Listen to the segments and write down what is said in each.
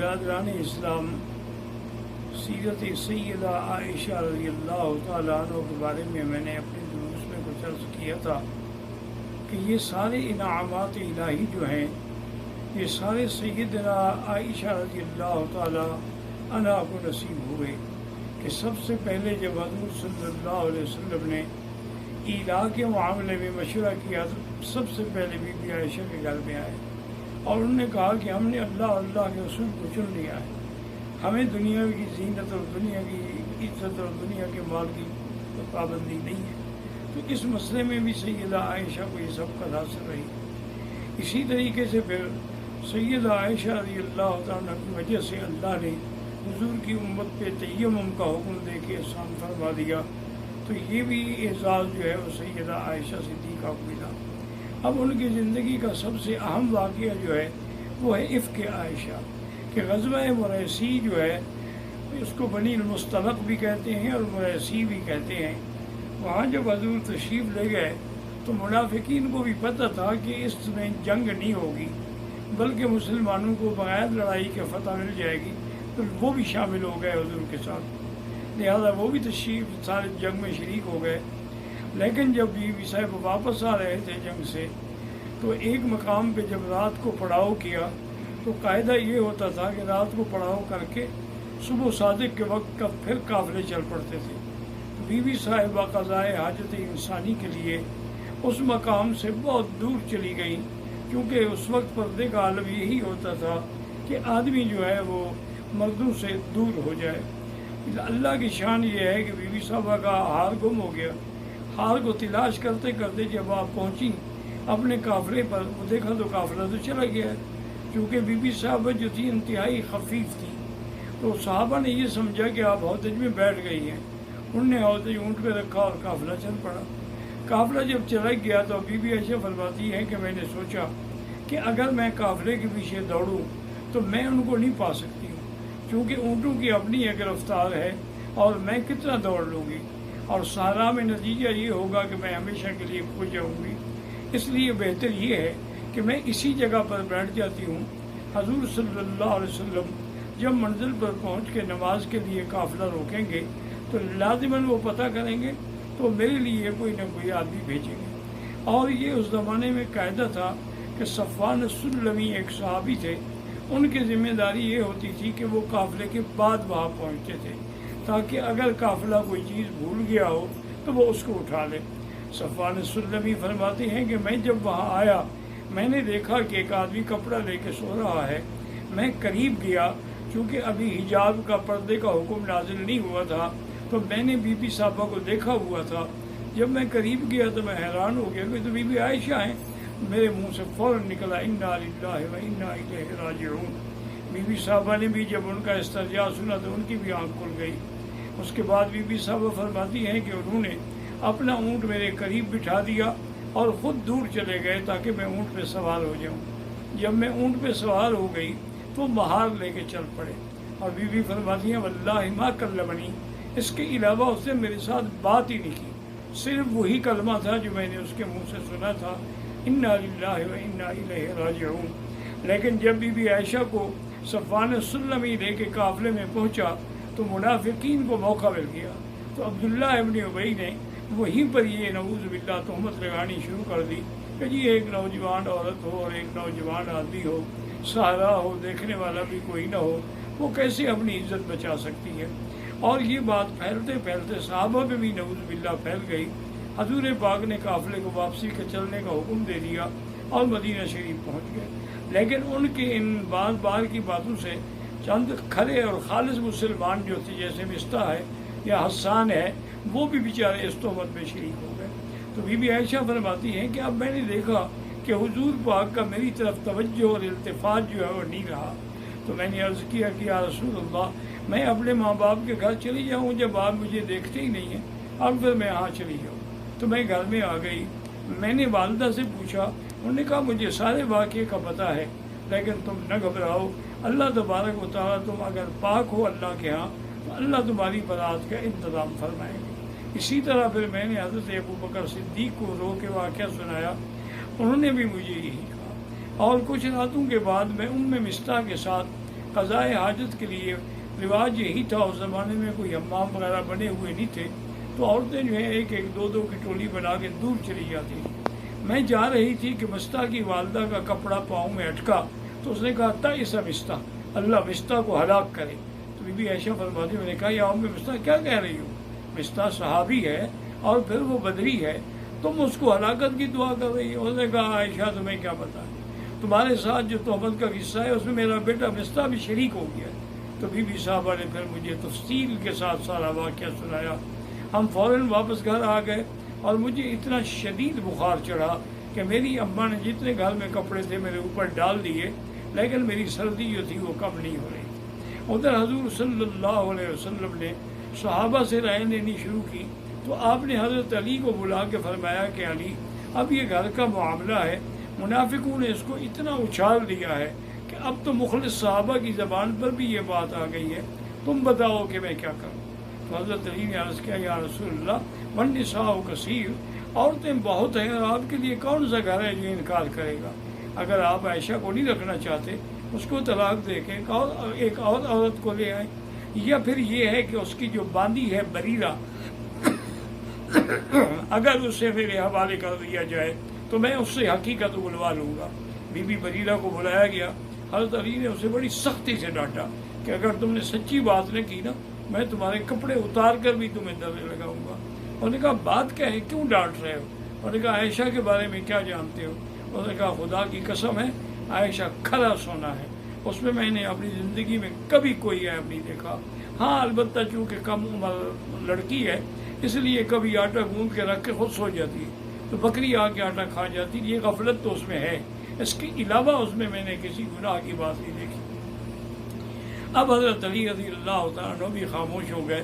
برادران اسلام، سیرت سیدہ عائشہ رضی اللہ تعالیٰ عنہ کے بارے میں نے اپنے دروس میں کچھ عرض کیا تھا کہ یہ سارے انعامات الہی جو ہیں یہ سارے سیدنا عائشہ رضی اللہ تعالیٰ عنہ کو نصیب ہوئے کہ سب سے پہلے جب حضور صلی اللہ علیہ وسلم نے ایلا کے معاملے میں مشورہ کیا تو سب سے پہلے بی بی عائشہ کے گھر میں آئے اور انہوں نے کہا کہ ہم نے اللہ کے رسول کو چن لیا ہے، ہمیں دنیا کی زینت اور دنیا کی عزت اور دنیا کے مال کی پابندی نہیں ہے۔ تو اس مسئلے میں بھی سیدہ عائشہ کو یہ سبقت حاصل رہی۔ اسی طریقے سے پھر سیدہ عائشہ رضی اللہ عنہ کی وجہ سے اللہ نے حضور کی امت پہ تیمم کا حکم دے کے احسان فرما دیا، تو یہ بھی اعزاز جو ہے وہ سیدہ عائشہ صدیقہ کو ملا۔ اب ان کی زندگی کا سب سے اہم واقعہ جو ہے وہ ہے افک عائشہ، کہ غزوہ مریسی جو ہے اس کو بنی المصطلق بھی کہتے ہیں اور مریسی بھی کہتے ہیں۔ وہاں جب حضور تشریف لے گئے تو منافقین کو بھی پتہ تھا کہ اس میں جنگ نہیں ہوگی بلکہ مسلمانوں کو بغیر لڑائی کے فتح مل جائے گی، تو وہ بھی شامل ہو گئے حضور کے ساتھ، لہذا وہ بھی تشریف سارے جنگ میں شریک ہو گئے۔ لیکن جب بی بی صاحب واپس آ رہے تھے جنگ سے تو ایک مقام پہ جب رات کو پڑاؤ کیا تو قاعدہ یہ ہوتا تھا کہ رات کو پڑاؤ کر کے صبح صادق کے وقت کا پھر قافلے چل پڑتے تھے۔ تو بی بی صاحبہ قضائے حاجت انسانی کے لیے اس مقام سے بہت دور چلی گئیں، کیونکہ اس وقت پردے کا عالم یہی ہوتا تھا کہ آدمی جو ہے وہ مردوں سے دور ہو جائے۔ اللہ کی شان یہ ہے کہ بی بی صاحبہ کا ہار گم ہو گیا۔ ہار کو تلاش کرتے کرتے جب آپ پہنچی اپنے قافلے پر، وہ دیکھا تو قافلہ تو چلا گیا ہے، کیونکہ بی بی صاحبہ جو تھی انتہائی خفیف تھی۔ تو صحابہ نے یہ سمجھا کہ آپ ہودج میں بیٹھ گئی ہیں، انہوں نے ہودج اونٹ پہ رکھا اور قافلہ چل پڑا۔ قافلہ جب چلا گیا تو بی بی عائشہ فرماتی ہے کہ میں نے سوچا کہ اگر میں قافلے کے پیچھے دوڑوں تو میں ان کو نہیں پا سکتی ہوں، کیونکہ اونٹوں کی اپنی ایک رفتار ہے اور میں کتنا دوڑ لوں گی، اور صحرا میں نتیجہ یہ ہوگا کہ میں ہمیشہ کے لیے کھو جاؤں گی۔ اس لیے بہتر یہ ہے کہ میں اسی جگہ پر بیٹھ جاتی ہوں۔ حضور صلی اللہ علیہ وسلم جب منزل پر پہنچ کے نماز کے لیے قافلہ روکیں گے تو لازماً وہ پتہ کریں گے تو میرے لیے کوئی نہ کوئی آدمی بھیجیں گے۔ اور یہ اس زمانے میں قاعدہ تھا کہ صفوان السلمی ایک صحابی تھے، ان کی ذمہ داری یہ ہوتی تھی کہ وہ قافلے کے بعد وہاں پہنچتے تھے تاکہ اگر قافلہ کوئی چیز بھول گیا ہو تو وہ اس کو اٹھا لے۔ صفوان السلمی فرماتے ہیں کہ میں جب وہاں آیا میں نے دیکھا کہ ایک آدمی کپڑا لے کے سو رہا ہے۔ میں قریب گیا، چونکہ ابھی حجاب کا پردے کا حکم نازل نہیں ہوا تھا تو میں نے بی بی صاحبہ کو دیکھا ہوا تھا۔ جب میں قریب گیا تو میں حیران ہو گیا کہ تو بی بی عائشہ ہیں۔ میرے منہ سے فوراً نکلا انا للہ و انا الیہ راجعون۔ بی بی صاحبہ نے بھی جب ان کا استرجاع سنا تو ان کی بھی آنکھ کھل گئی۔ اس کے بعد بی بی صاحبہ فرماتی ہیں کہ انہوں نے اپنا اونٹ میرے قریب بٹھا دیا اور خود دور چلے گئے تاکہ میں اونٹ پہ سوار ہو جاؤں۔ جب میں اونٹ پہ سوار ہو گئی تو مہار لے کے چل پڑے، اور بی بی فرماتی ہیں واللہ ما کلمنی، اس کے علاوہ اس نے میرے ساتھ بات ہی نہیں کی، صرف وہی کلمہ تھا جو میں نے اس کے منہ سے سنا تھا، انا للہ و انا الیہ راجعون۔ لیکن جب بی بی عائشہ کو صفوان السلمی لے کے قافلے میں پہنچا تو منافقین کو موقع مل گیا، تو عبداللہ ابن ابی نے وہیں پر یہ نعوذ باللہ تہمت لگانی شروع کر دی کہ جی ایک نوجوان عورت ہو اور ایک نوجوان آدمی ہو، سہارا ہو، دیکھنے والا بھی کوئی نہ ہو، وہ کیسے اپنی عزت بچا سکتی ہے۔ اور یہ بات پھیلتے پھیلتے صحابہ پہ بھی نعوذ باللہ پھیل گئی۔ حضور پاک نے قافلے کو واپسی کے چلنے کا حکم دے دیا اور مدینہ شریف پہنچ گئے۔ لیکن ان کے ان بار بار کی باتوں سے چند کھڑے اور خالص مسلمان جو تھے، جیسے مستہ ہے یا حسان ہے، وہ بھی بیچارے اس تہمت میں شریک ہو گئے۔ تو بی بی عائشہ فرماتی ہیں کہ اب میں نے دیکھا کہ حضور پاک کا میری طرف توجہ اور التفات جو ہے وہ نہیں رہا، تو میں نے عرض کیا کہ یا رسول اللہ، میں اپنے ماں باپ کے گھر چلی جاؤں جب آپ مجھے دیکھتے ہی نہیں ہیں، اب پھر میں یہاں چلی جاؤں۔ تو میں گھر میں آ گئی، میں نے والدہ سے پوچھا، انہوں نے کہا مجھے سارے واقعے کا پتہ ہے، لیکن تم نہ گھبراؤ، اللہ تبارک و تعالیٰ تم اگر پاک ہو اللہ کے ہاں تو اللہ تمہاری برات کا انتظام فرمائیں گے۔ اسی طرح پھر میں نے حضرت ابو بکر صدیق کو رو کے واقعہ سنایا، انہوں نے بھی مجھے یہی کہا۔ اور کچھ راتوں کے بعد میں ام مستہ کے ساتھ قضائے حاجت کے لیے رواج یہی تھا، اس زمانے میں کوئی حمام وغیرہ بنے ہوئے نہیں تھے، تو عورتیں جو ہیں ایک ایک دو دو کی ٹولی بنا کے دور چلی جاتی تھیں۔ میں جا رہی تھی کہ مستہ کی والدہ کا کپڑا پاؤں میں اٹکا، تو اس نے کہا تائس مستہ، اللہ مستہ کو ہلاک کرے۔ تو بی بی عائشہ فرماتی، میں نے کہا یا ام مستہ کیا کہہ رہی ہو؟ مستہ صحابی ہے اور پھر وہ بدری ہے، تم اس کو ہلاکت کی دعا کر رہی ہو؟ اس نے کہا عائشہ تمہیں کیا پتا ہے، تمہارے ساتھ جو تہمت کا قصہ ہے اس میں میرا بیٹا مستہ بھی شریک ہو گیا ہے۔ تو بی بی صاحبہ نے پھر مجھے تفصیل کے ساتھ سارا واقعہ سنایا۔ ہم فوراً واپس گھر آ گئے اور مجھے اتنا شدید بخار چڑھا کہ میری اماں نے جتنے گھر میں کپڑے تھے میرے اوپر ڈال دیے، لیکن میری سردی جو تھی وہ کم نہیں ہو رہی۔ ادھر حضور صلی اللہ علیہ وسلم نے صحابہ سے رائے لینی شروع کی، تو آپ نے حضرت علی کو بلا کے فرمایا کہ علی، اب یہ گھر کا معاملہ ہے، منافقوں نے اس کو اتنا اچھال دیا ہے کہ اب تو مخلص صحابہ کی زبان پر بھی یہ بات آ گئی ہے، تم بتاؤ کہ میں کیا کروں؟ تو حضرت علی نے عرض کیا یا رسول اللہ والنساء کثیر، عورتیں بہت ہیں اور آپ کے لیے کون سا گھر ہے جو انکار کرے گا؟ اگر آپ عائشہ کو نہیں رکھنا چاہتے اس کو طلاق دے کے ایک اور عورت کو لے آئیں، یا پھر یہ ہے کہ اس کی جو باندی ہے بریرہ اگر اسے میرے حوالے کر دیا جائے تو میں اس سے حقیقت اگلوا لوں گا۔ بی بی بریرہ کو بلایا گیا، حضرت علی نے اسے بڑی سختی سے ڈانٹا کہ اگر تم نے سچی بات نہیں کی نا، میں تمہارے کپڑے اتار کر بھی تمہیں درنے لگاؤں گا۔ انہوں نے کہا بات کیا ہے، کیوں ڈانٹ رہے ہو؟ انہوں نے کہا عائشہ کے بارے میں کیا جانتے ہو؟ انہوں نے کہا خدا کی قسم ہے عائشہ کھرا سونا ہے، اس میں نے اپنی زندگی میں کبھی کوئی عیب نہیں دیکھا۔ ہاں البتہ چونکہ کم عمر لڑکی ہے اس لیے کبھی آٹا گوندھ کے رکھ کے خود سو جاتی ہے تو بکری آ کے آٹا کھا جاتی، یہ غفلت تو اس میں ہے، اس کے علاوہ اس میں نے کسی گناہ کی بات نہیں دیکھی۔ اب حضرت علی رضی اللہ تعالیٰ عنہ بھی خاموش ہو گئے۔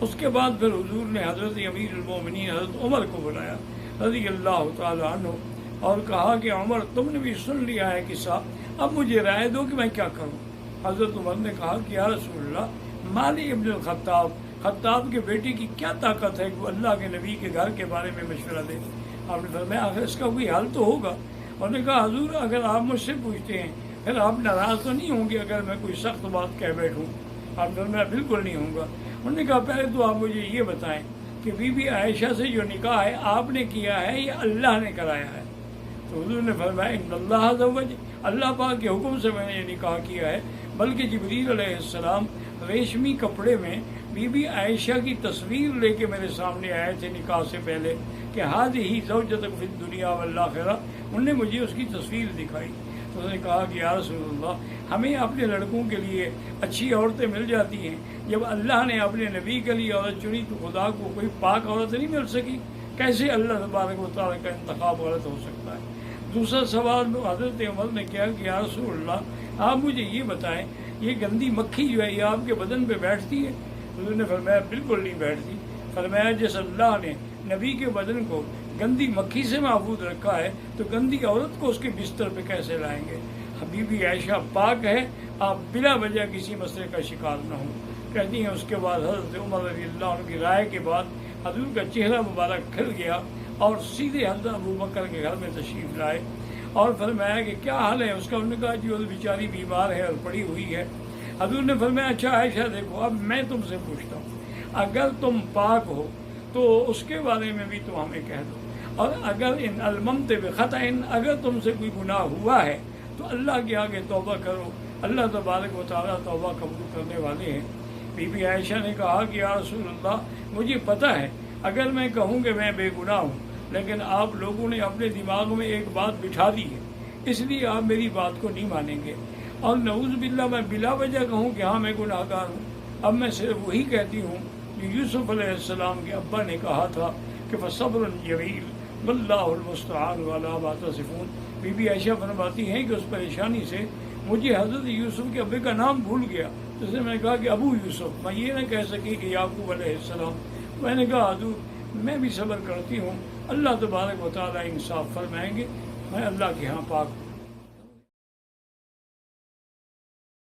اس کے بعد پھر حضور نے حضرت امیر المومنین حضرت عمر کو بلایا رضی اللہ تعالیٰ عنہ اور کہا کہ عمر تم نے بھی سن لیا ہے قصہ، اب مجھے رائے دو کہ میں کیا کروں۔ حضرت عمر نے کہا کہ یا رسول اللہ مالی ابن الخطاب، خطاب کے بیٹے کی کیا طاقت ہے کہ وہ اللہ کے نبی کے گھر کے بارے میں مشورہ دے؟ آپ نے فرمایا آخر اس کا کوئی حل تو ہوگا۔ انہوں نے کہا حضور اگر آپ مجھ سے پوچھتے ہیں پھر آپ ناراض تو نہیں ہوں گے اگر میں کوئی سخت بات کہہ بیٹھوں؟ آپ نے فرمایا بالکل نہیں ہوں گا۔ انہوں نے کہا پہلے تو آپ مجھے یہ بتائیں کہ بی بی عائشہ سے جو نکاح ہے آپ نے کیا ہے یا اللہ نے کرایا ہے؟ تو حضور نے فرمایا ان اللہ زوج، اللہ پاک کے حکم سے میں نے یہ نکاح کیا ہے، بلکہ جبریل علیہ السلام ریشمی کپڑے میں بی بی عائشہ کی تصویر لے کے میرے سامنے آئے تھے نکاح سے پہلے کہ ہذہ زوجتک فی الدنیا والآخرہ، انہوں نے مجھے اس کی تصویر دکھائی۔ تو اس نے کہا کہ یا رسول اللہ ہمیں اپنے لڑکوں کے لیے اچھی عورتیں مل جاتی ہیں، جب اللہ نے اپنے نبی کے لیے عورت چنی تو خدا کو کوئی پاک عورت نہیں مل سکی؟ کیسے اللہ تبارک و تعالیٰ کا انتخاب غلط ہو سکتا ہے؟ دوسرا سوال حضرت عمر نے کیا کہ یا رسول اللہ آپ مجھے یہ بتائیں یہ گندی مکھی جو ہے یہ آپ کے بدن پہ بیٹھتی ہے؟ حضور نے فرمایا بالکل نہیں بیٹھتی۔ فرمایا جس اللہ نے نبی کے بدن کو گندی مکھی سے محفوظ رکھا ہے تو گندی عورت کو اس کے بستر پہ کیسے لائیں گے؟ حبیبی عائشہ پاک ہے، آپ بلا وجہ کسی مسئلے کا شکار نہ ہوں۔ کہتی ہیں اس کے بعد حضرت عمر رضی اللہ عنہ کی رائے کے بعد حضور کا چہرہ مبارک کھل گیا اور سیدھے حضرت ابو بکر کے گھر میں تشریف لائے اور فرمایا کہ کیا حال ہے اس کا؟ انہوں نے کہا جو بیچاری بیمار ہے اور پڑی ہوئی ہے۔ حضور نے فرمایا اچھا عائشہ دیکھو اب میں تم سے پوچھتا ہوں، اگر تم پاک ہو تو اس کے بارے میں بھی تم ہمیں کہہ دو، اور اگر ان الممت بخطأ، اگر تم سے کوئی گناہ ہوا ہے تو اللہ کے آگے توبہ کرو، اللہ تبارک و تعالیٰ توبہ قبول کرنے والے ہیں۔ بی بی عائشہ نے کہا کہ یا رسول اللہ مجھے پتہ ہے اگر میں کہوں کہ میں بے گناہ ہوں لیکن آپ لوگوں نے اپنے دماغ میں ایک بات بٹھا دی ہے اس لیے آپ میری بات کو نہیں مانیں گے، اور نعوذ باللہ میں بلا وجہ کہوں کہ ہاں میں گناہ گار ہوں۔ اب میں صرف وہی کہتی ہوں جو یوسف علیہ السلام کے ابا نے کہا تھا کہ فصبر جمیل واللہ المستعان علی ما تصفون۔ بی بی عائشہ فرماتی ہیں کہ اس پریشانی سے مجھے حضرت یوسف کے ابے کا نام بھول گیا، جس نے میں نے کہا کہ ابو یوسف، میں یہ نہ کہہ سکی کہ یعقوب علیہ السلام۔ میں نے کہا حضور میں بھی صبر کرتی ہوں، اللہ تبارک و تعالیٰ انصاف فرمائیں گے، میں اللہ کے ہاں پاک ہوں۔